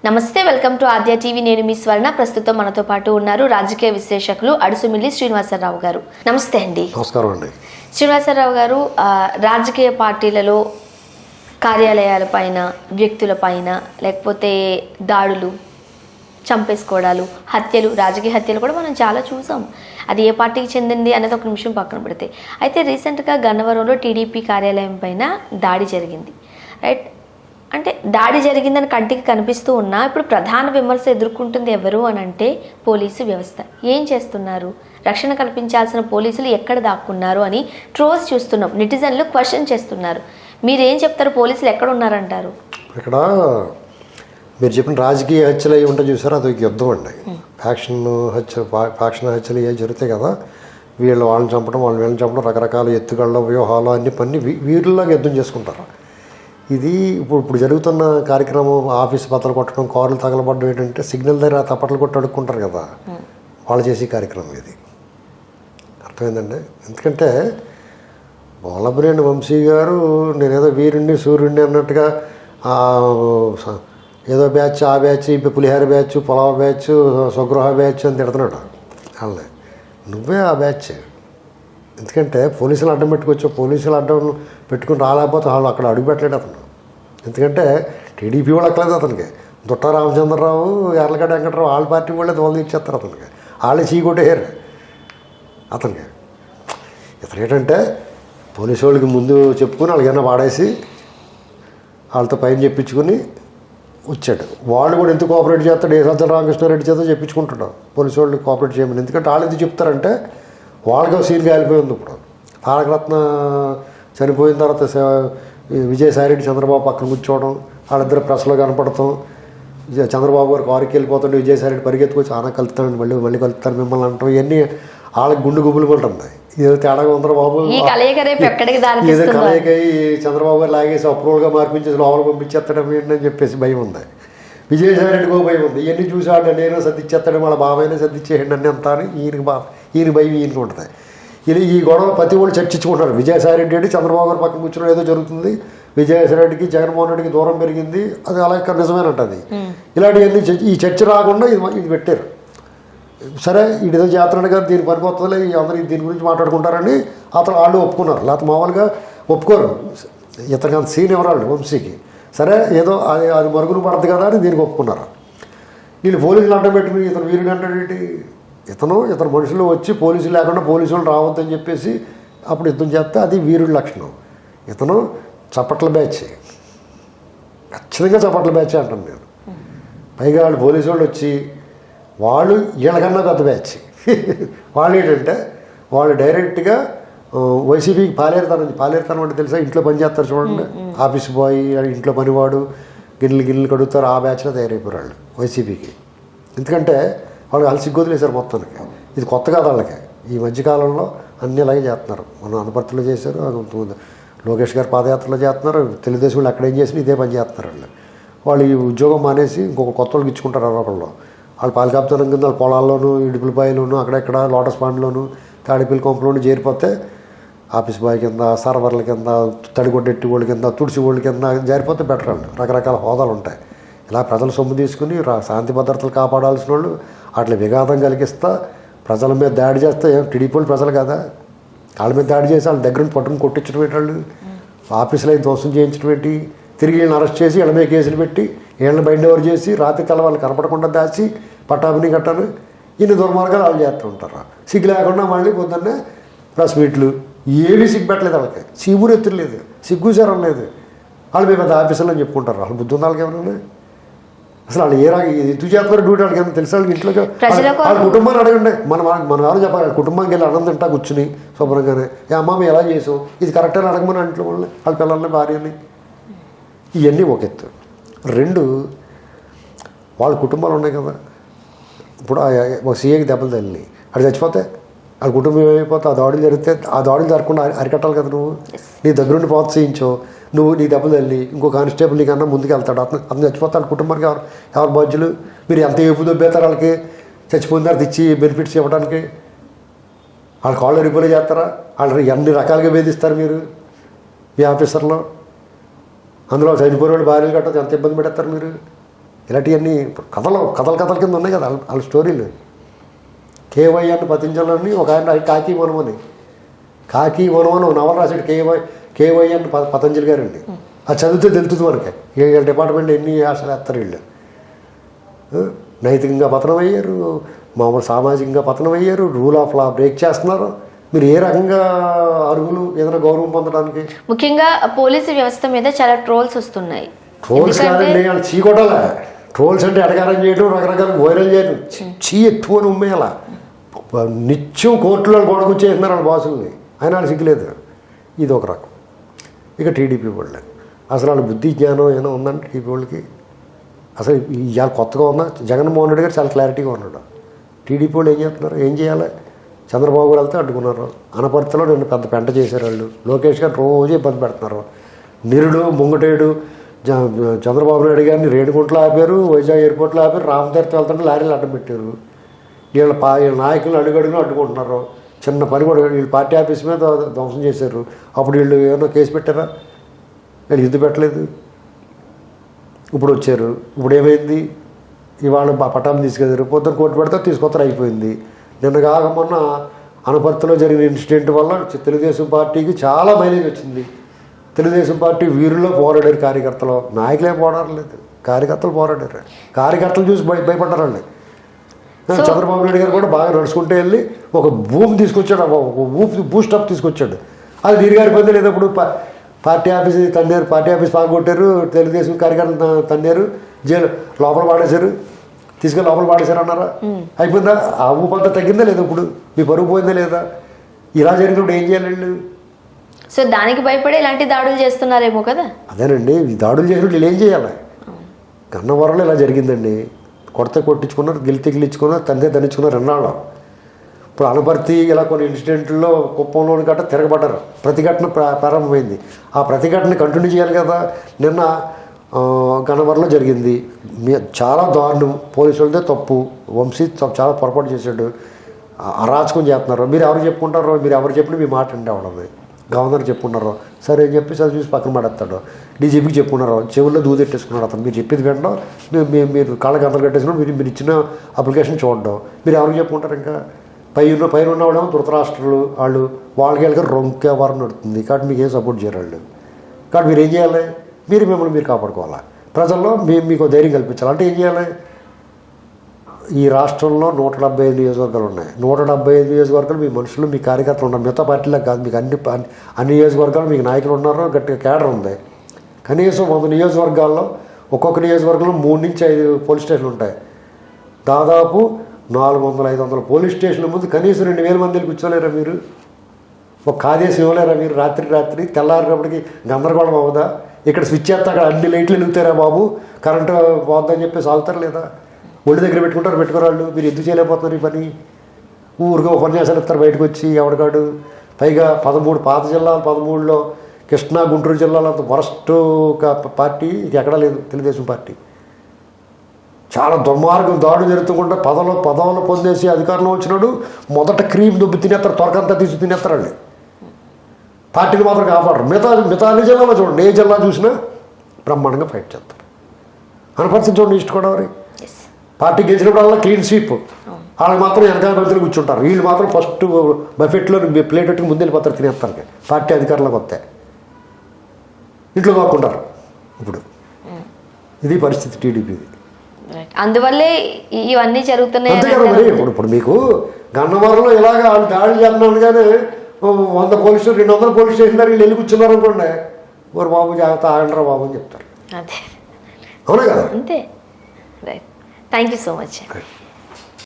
నమస్తే, welcome to Aadya TV. నేను మీ స్వర్ణ. ప్రస్తుతం మనతో పాటు ఉన్నారు రాజకీయ విశ్లేషకులు అడుసుమిల్లి శ్రీనివాసరావు గారు. నమస్తే అండి. నమస్కారం అండి. శ్రీనివాసరావు గారు, రాజకీయ పార్టీలలో కార్యాలయాలపైన, వ్యక్తులపైన, లేకపోతే దాడులు, చంపేసుకోవడాలు, హత్యలు, రాజకీయ హత్యలు కూడా మనం చాలా చూసాం. అది ఏ పార్టీకి చెందింది అనేది ఒక నిమిషం పక్కన పెడితే, అయితే రీసెంట్గా గన్నవరంలో టీడీపీ కార్యాలయం పైన దాడి జరిగింది, రైట్? అంటే దాడి జరిగిందని కంటికి కనిపిస్తూ ఉన్నా ఇప్పుడు ప్రధాన విమర్శ ఎదుర్కొంటుంది ఎవరు అని అంటే పోలీసు వ్యవస్థ. ఏం చేస్తున్నారు? రక్షణ కల్పించాల్సిన పోలీసులు ఎక్కడ దాక్కున్నారు అని ట్రోల్స్ చూస్తున్నాం. నెటిజన్లు క్వశ్చన్ చేస్తున్నారు. మీరేం చెప్తారు? పోలీసులు ఎక్కడ ఉన్నారంటారు? ఇక్కడ మీరు చెప్పిన రాజకీయ హత్యలు అవి ఉంటాయి చూసారు, అది ఒక యుద్ధం అండి. ఫ్యాక్షన్ హత్యలు ఏ జరుగుతాయి కదా, వాళ్ళని చంపడం, వీళ్ళని చంపడం, రకరకాల ఎత్తుగళ్ళ వ్యూహాలు అన్ని పని వీరులాగా యుద్ధం చేసుకుంటారు. ఇది ఇప్పుడు జరుగుతున్న కార్యక్రమం, ఆఫీస్ బద్దలు కొట్టడం, కార్లు తగలబడడం ఏంటంటే సిగ్నల్ దగ్గర తప్పట్లు కొట్టి అడుక్కుంటారు కదా, వాళ్ళు చేసే కార్యక్రమం ఇది. అర్థమైందండి. ఎందుకంటే బోలబనేని వంశీ గారు నేనేదో వీరుణ్ణి సూర్యుడిని అన్నట్టుగా ఏదో బ్యాచ్, ఆ బ్యాచ్, పులిహార బ్యాచ్, పొలావ బ్యాచ్, స్వగృహ బ్యాచ్ అని తిడుతున్నాడు వాళ్ళని. నువ్వే ఆ బ్యాచ్. ఎందుకంటే పోలీసులు అడ్డం పెట్టుకోవచ్చు, పోలీసులు అడ్డం పెట్టుకుని రాలేకపోతే వాళ్ళు అక్కడ అడుగు పెట్టలేడు అతను. ఎందుకంటే టీడీపీ వాళ్ళు అక్కలేదు అతనికి. దుట్ట రామచంద్రరావు, ఎర్లగడ్డ వెంకటరావు వాళ్ళ పార్టీ వాళ్ళే దోలు ఇచ్చేస్తారు అతనికి. వాళ్ళే చీకొట్టేయారు అతనికి. ఇతను ఏంటంటే పోలీసు వాళ్ళకి ముందు చెప్పుకుని వాళ్ళకైనా వాడేసి వాళ్ళతో పైన చెప్పించుకుని వచ్చాడు. వాళ్ళు కూడా ఎందుకు కోఆపరేట్ చేస్తాడు, ఏ సజ్జల రామకృష్ణారెడ్డి చేత చెప్పించుకుంటాడు పోలీసు వాళ్ళు కోఆపరేట్ చేయమని. ఎందుకంటే వాళ్ళు ఎందుకు చెప్తారంటే వాళ్ళకి సీన్గా వెళ్ళిపోయింది. ఇప్పుడు తారకరత్న చనిపోయిన తర్వాత విజయసాయిరెడ్డి చంద్రబాబు పక్కన కూర్చోవడం, వాళ్ళిద్దరు ప్రెస్లో కనపడతాం, చంద్రబాబు గారు కారుకి వెళ్ళిపోతుంటే విజయసాయిరెడ్డి పరిగెత్తుకొచ్చి ఆన కలుపుతాను, మళ్ళీ కలుపుతాను మిమ్మల్ని అంటాం. ఇవన్నీ వాళ్ళకి గుండు గుబులు ఉంటుంది. ఇదేదో తేడాగా ఉందరా బాబు, ఏదో కలయిక చంద్రబాబు గారు లాగేసి అప్రూవల్గా మార్పించేసి లోపల పంపించేస్తాడం ఏంటని చెప్పేసి భయం ఉంది. విజయసాయిరెడ్డికి భయం ఉంది. ఇవన్నీ చూసాడు, నేను సర్దిచ్చేస్తాడు, వాళ్ళ బాబాయినే సర్దిచ్చేయండి అని అంతా అని ఈయన భయం ఈయనకి ఉంటుంది. ఈ గొడవ ప్రతి వాళ్ళు చర్చించుకుంటారు. విజయసాయిరెడ్డి అంటే చంద్రబాబు గారు పక్కన కూర్చొని ఏదో జరుగుతుంది, విజయసాయిరెడ్డికి జగన్మోహన్ రెడ్డికి దూరం పెరిగింది, అది అలా నిజమేనంటది. ఇలాంటివన్నీ ఈ చర్చ రాకుండా ఇది పెట్టారు. సరే ఇదేదో చేస్తున్నాడు కదా, దీని పనిపోతుందిలే, అందరూ దీని గురించి మాట్లాడుకుంటారని వాళ్ళు ఒప్పుకున్నారు. లేకపోతే మామూలుగా ఒప్పుకోరు. ఇతనికి అంత సీన్ ఎవరాళ్ళు వంశీకి. సరే ఏదో అది మరుగున పడద్దు కదా అని దీనికి ఒప్పుకున్నారు. వీళ్ళు పోలీసులు అడ్డం పెట్టుకుని ఇతను వీరుడు అంటాడేంటి, ఇతను మనుషులు వచ్చి పోలీసులు లేకుండా పోలీసు వాళ్ళు రావద్దని చెప్పేసి అప్పుడు యుద్ధం చేస్తే అది వీరుడి లక్షణం. ఇతను చప్పట్ల బ్యాచ్, ఖచ్చితంగా చప్పట్ల బ్యాచ్ అంటాను నేను. పైగా వాళ్ళు పోలీసు వాళ్ళు వచ్చి వాళ్ళు వీళ్ళకన్నా పెద్ద బ్యాచ్. వాళ్ళు ఏంటంటే వాళ్ళు డైరెక్ట్గా వైసీపీకి పాలేరుతనం అంటే తెలుసా, ఇంట్లో పని చేస్తారు చూడండి, ఆఫీస్ బాయ్, ఇంట్లో పనివాడు, గిన్నెలు కడుగుతారు, ఆ బ్యాచ్లో తయారైపోయారు వాళ్ళు వైసీపీకి. ఎందుకంటే వాళ్ళు అలసిగ్గొదిలేశారు మొత్తానికి. ఇది కొత్త కాదు వాళ్ళకి. ఈ మధ్యకాలంలో అన్నీ అలాగే చేస్తున్నారు. మన అనపర్తిలో చేశారు, లోకేష్ గారు పాదయాత్రలో చేస్తున్నారు, తెలుగుదేశం వాళ్ళు ఎక్కడేం చేసినా ఇదే పని చేస్తున్నారు. వాళ్ళు ఈ ఉద్యోగం మానేసి ఇంకొక కొత్త వాళ్ళకి ఇచ్చుకుంటారు. అరొకళ్ళు వాళ్ళు పాలకాపుతనం కింద వాళ్ళ పొలాల్లోనూ, ఇడుపులపాయలోను, అక్కడెక్కడ లోటస్ పాండ్లోను, తాడిపిల్లి కొంపలోను చేరిపోతే ఆఫీస్ బాయ్ కింద, సర్వర్ల కింద, తడిగొడ్డెట్టి వాళ్ళ కింద, తుడిసి వాళ్ళ కింద జారిపోతే బెటర్ అండి. రకరకాల హోదాలు ఉంటాయి. ఇలా ప్రజల సొమ్ము తీసుకుని శాంతి భద్రతలు కాపాడాల్సిన వాళ్ళు అట్లా విఘాతం కలిగిస్తా ప్రజల మీద దాడి చేస్తే టీడీపీ వాళ్ళు ప్రజలు కదా, వాళ్ళ మీద దాడి చేసి వాళ్ళ దగ్గర పట్టుకుని కొట్టించడం ఏంటి, వాళ్ళు ఆఫీసులో ధ్వంసం చేయించడం ఏంటి, తిరిగి వీళ్ళని అరెస్ట్ చేసి వీళ్ళ మీద కేసులు పెట్టి వీళ్ళని బయట ఎవరు చేసి రాత్రి కల వాళ్ళు కనపడకుండా దాచి పట్టాభిని కట్టాను, ఇన్ని దుర్మార్గాలు వాళ్ళు చేస్తూ ఉంటారు. సిగ్గు లేకుండా మళ్ళీ పొద్దున్నే ప్రెస్ మీట్లు ఏమీ సిగ్గు పెట్టలేదు వాళ్ళకి, చీమురు ఎత్తులేదు, సిగ్గుచారం లేదు. వాళ్ళు మేము పెద్ద ఆఫీసులో చెప్పుకుంటారు. వాళ్ళు బుద్ధి ఉంది వాళ్ళకి ఏమన్నా. అసలు వాళ్ళు ఎందుకు చేస్తున్నారు డ్యూటీ వాళ్ళకి ఏమన్నా తెలుసు? వాళ్ళకి ఇంట్లో వాళ్ళ కుటుంబాన్ని అడగండి. మనం ఎవరు చెప్పాలి, వాళ్ళ కుటుంబానికి వెళ్ళి అన్నం తింటా కూర్చుని శుభ్రంగానే, ఏ అమ్మ మేము ఎలా చేసాం, ఇది కరెక్ట్ అని అడగమని ఇంట్లో వాళ్ళని, వాళ్ళ పిల్లల్ని, భార్యని. ఇవన్నీ ఒక ఎత్తు. రెండు, వాళ్ళ కుటుంబాలు ఉన్నాయి కదా. ఇప్పుడు ఒక సీఏకి దెబ్బలు తల్లి అది చచ్చిపోతే వాళ్ళ కుటుంబం ఏమైపోతే ఆ దాడులు జరిగితే ఆ దాడులు జరగకుండా అరికట్టాలి కదా. నువ్వు నీ దగ్గరుండి ప్రోత్సహించో, నువ్వు నీ దెబ్బలు తల్లి ఇంకో కానిస్టేబుల్ నీకన్నా ముందుకు వెళ్తాడు, అతను చచ్చిపోతే వాళ్ళ కుటుంబానికి ఎవరు బాధ్యులు? మీరు ఎంత ఏపు దొబ్బేతారు వాళ్ళకి, చచ్చిపోయిన తర్వాత ఇచ్చి బెనిఫిట్స్ ఇవ్వడానికి? వాళ్ళ కాళ్ళు రిపేర్ చేస్తారా? వాళ్ళు ఎన్ని రకాలుగా వేధిస్తారు మీరు మీ ఆఫీసర్లో. అందులో చనిపోయిన వాళ్ళు భార్యలు కట్టదు ఎంత ఇబ్బంది పెడతారు మీరు. ఇలాంటివన్నీ కథల కింద ఉన్నాయి కదా వాళ్ళ స్టోరీలు. కేవై అని పతించలని ఒక ఆయన కాకి వనమని ఒక నవల రాశాడు కేవై అని పతంజలి గారండి. అది చదివితే తెలుస్తుంది మనకి వీళ్ళ డిపార్ట్మెంట్ ఎన్ని ఆశలు వేస్తారు వీళ్ళు. నైతికంగా పతనం అయ్యారు, మామూలు సామాజికంగా పతనం అయ్యారు, రూల్ ఆఫ్ లా బ్రేక్ చేస్తున్నారు. మీరు ఏ రకంగా అర్హులు ఏదైనా గౌరవం పొందడానికి? ముఖ్యంగా పోలీసు వ్యవస్థ మీద చాలా ట్రోల్స్ వస్తున్నాయి. ట్రోల్స్ కాదండి, వాళ్ళు చీకొట్టాలా. ట్రోల్స్ అంటే ఎడగారం చేయడం, రకరకాల వైరల్ చేయడం, ఎక్కువ ఉమ్మేయాల. నిత్యం కోర్టులో గొడవచ్చేస్తున్నారు వాళ్ళ బాసుల్ని, అయినా వాళ్ళు సిగ్గులేదు. ఇది ఒక రకం. ఇక టీడీపీ వాళ్ళు అసలు వాళ్ళ బుద్ధి జ్ఞానం ఏమైనా ఉందంటే టీడీపీ వాళ్ళకి అసలు ఇవాళ కొత్తగా ఉన్నా జగన్మోహన్ రెడ్డి గారు చాలా క్లారిటీగా ఉన్నాడు. టీడీపీ వాళ్ళు ఏం చేస్తున్నారు, ఏం చేయాలి? చంద్రబాబు గారు వెళ్తే అడ్డుకున్నారు. అనపర్తిలో నిన్ను పెద్ద పెంట చేశారు వాళ్ళు. లోకేష్ గారు రోజు ఇబ్బంది పెడుతున్నారు. నిరుడు ముంగటేడు చంద్రబాబు నాయుడు గారిని రేణిగుంటలో ఆపారు, వైజాగ్ ఎయిర్పోర్ట్లో ఆపారు, రామతీర్థం వెళ్తుంటే లారీలు అడ్డం పెట్టారు. వీళ్ళ నాయకులు అడుగడుగున అడ్డుకుంటున్నారు. చిన్న పని కూడా వీళ్ళు పార్టీ ఆఫీస్ మీద ధ్వంసం చేశారు. అప్పుడు వీళ్ళు ఏమన్నా కేసు పెట్టారా? వీళ్ళు ఎందుకు పెట్టలేదు? ఇప్పుడు వచ్చారు. ఇప్పుడు ఏమైంది? ఇవాళ పట్టాలు తీసుకెళ్ళారు, పొద్దున కోర్టు పెడితే తీసుకొస్తారు, అయిపోయింది. నిన్న కాక మొన్న అనపర్తిలో జరిగిన ఇన్సిడెంట్ వల్ల తెలుగుదేశం పార్టీకి చాలా మైలేజ్ వచ్చింది. తెలుగుదేశం పార్టీ వీరుల్లో పోరాడారు కార్యకర్తలు. నాయకులే పోరాడలేదు, కార్యకర్తలు పోరాడారు. కార్యకర్తలు చూసి భయపడ్డారండి. చంద్రబాబు నాయుడు గారు కూడా బాగా నడుచుకుంటూ వెళ్ళి ఒక భూమి తీసుకొచ్చాడు, ఒక బూస్టప్ తీసుకొచ్చాడు. అది దీర్ఘారి పొంది లేదప్పుడు పార్టీ ఆఫీస్ తన్నారు, పార్టీ ఆఫీస్ పాల్గొట్టారు, తెలుగుదేశం కార్యకర్తలు తన్నారు, జైలు లోపల పాడేశారు, తీసుకెళ్ళి లోపల పాడేశారు అన్నారా? అయిపోయిందా? ఆ ఊపంతా తగ్గిందా లేదా? ఇప్పుడు మీ పరుగు పోయిందా లేదా? ఇలా జరిగినప్పుడు ఏం చేయాలి వీళ్ళు? సో దానికి భయపడి ఇలాంటి దాడులు చేస్తున్నారేమో కదా. అదేనండి, ఈ దాడులు చేసినప్పుడు వీళ్ళు ఏం చేయాలి? గన్నవరంలో ఇలా జరిగిందండి. కొడితే కొట్టించుకున్నారు, గిలిచుకున్నారు, దండించుకున్నారు ఎన్నాళ్ళు. ఇప్పుడు అనపర్తి ఇలా కొన్ని ఇన్సిడెంట్లో కుప్పంలోని గట్ట తిరగబడ్డారు. ప్రతిఘటన ప్రారంభమైంది. ఆ ప్రతిఘటన కంటిన్యూ చేయాలి కదా. నిన్న గన్నవరంలో జరిగింది. చాలా దారుణం. పోలీసు వాళ్ళదే తప్పు. వంశీ చాలా పొరపాటు చేశాడు. అరాచకం చేస్తున్నారు. మీరు ఎవరు చెప్పుకుంటారో, మీరు ఎవరు చెప్పినా మీ మాట ఉండేవాళ్ళని. గవర్నర్ చెప్పుకున్నారో సరే అని చెప్పి అది చూసి పక్కన పడేస్తాడు. డీజీపీకి చెప్పుకున్నారో చెవుల్లో దూదెట్టేసుకున్నాడు అతను. మీరు చెప్పేది వినడం, మీరు కాళ్ళకి అంతలు కట్టేసుకున్నాం, మీరు ఇచ్చిన అప్లికేషన్ చూడడం. మీరు ఎవరికి చెప్పుకుంటారు? ఇంకా పైన ఉన్నవాడేమో ధృతరాష్ట్రులు వాళ్ళకి వెళ్ళి రొంకే వారం నడుతుంది. కాబట్టి మీకు ఏం సపోర్ట్ చేయరు వాళ్ళు. కాబట్టి మీరు ఏం చేయాలి? మిమ్మల్ని మీరు కాపాడుకోవాలి. ప్రజల్లో మీకు ధైర్యం కల్పించాలి. అంటే ఏం చేయాలి? ఈ రాష్ట్రంలో 175 నియోజకవర్గాలు ఉన్నాయి. 175 నియోజకవర్గాలు మీ మనుషులు, మీ కార్యకర్తలు ఉన్నారు. మిగతా పార్టీలకు కాదు. మీకు అన్ని నియోజకవర్గాలు మీకు నాయకులు ఉన్నారు, గట్టిగా కేడర్ ఉంది. కనీసం 100 నియోజకవర్గాల్లో ఒక్కొక్క నియోజకవర్గంలో 3 నుంచి 5 పోలీస్ స్టేషన్లు ఉంటాయి. దాదాపు 400-500 పోలీస్ స్టేషన్ల ముందు కనీసం 2000 మందిని కూర్చోలేరా మీరు? ఒక ఆదేశం ఇవ్వలేరా మీరు? రాత్రి తెల్లారినప్పటికి గందరగోళం అవ్వదా? ఇక్కడ స్విచ్ చేస్తే అక్కడ అన్ని లైట్లు వెలుగుతారా బాబు, కరెంటు పోద్దని చెప్పి సాగుతారు లేదా? ఒళ్ళు దగ్గర పెట్టుకోరాళ్ళు. మీరు ఎందుకు చేయలేకపోతున్నారు ఈ పని? ఊరిగా ఉపన్యాసాలు ఇస్తారు బయటకు వచ్చి ఎవరికాడు. పైగా 13 పాత జిల్లాలు, 13లో కృష్ణా గుంటూరు జిల్లాలో అంత వరస్ట్ పార్టీ ఎక్కడా లేదు తెలుగుదేశం పార్టీ. చాలా దుర్మార్గం దాడులు జరుగుతుంటే పదవులు పొందేసి అధికారంలో వచ్చినాడు. మొదట క్రీమ్ దుబ్బి తినేస్తారు, త్వరకంతా తీసి తినేస్తారండి. పార్టీని మాత్రం కాపాడరు. మిగతా అన్ని జిల్లాలో చూడండి, ఏ జిల్లా చూసినా బ్రహ్మాండంగా ఫైట్ చేస్తారు. అనపర్తి చూడండి, ఈస్ట్ గోదావరి పార్టీ గెలిచినప్పుడు క్లీన్ స్వీప్. వాళ్ళకి మాత్రం వెనకాల మంత్రులు కూర్చుంటారు. వీళ్ళు మాత్రం ఫస్ట్ బఫెట్లో ప్లేట్ పెట్టుకుని ముందు వెళ్ళిపోతారు తినేస్తారు. పార్టీ అధికారంలోకి వస్తే ఇంట్లో కాకుంటారు. ఇప్పుడు ఇది పరిస్థితి టీడీపీది. అందువల్లే ఇవన్నీ జరుగుతున్నాయి. అంతే కదా మరి. ఇప్పుడు మీకు గన్నవరంలో ఇలాగ వాళ్ళు దాడులు చేస్తున్నాను కానీ 100 పోలీస్ స్టేషన్ 200 పోలీస్ స్టేషన్ దగ్గర వీళ్ళు వెళ్ళి కూర్చున్నారు అనుకోండి, మరి బాబు జాగ్రత్త ఆగండ్రా బాబు అని చెప్తారు. అవునా కదా? అంతే. Right. Thank you so much.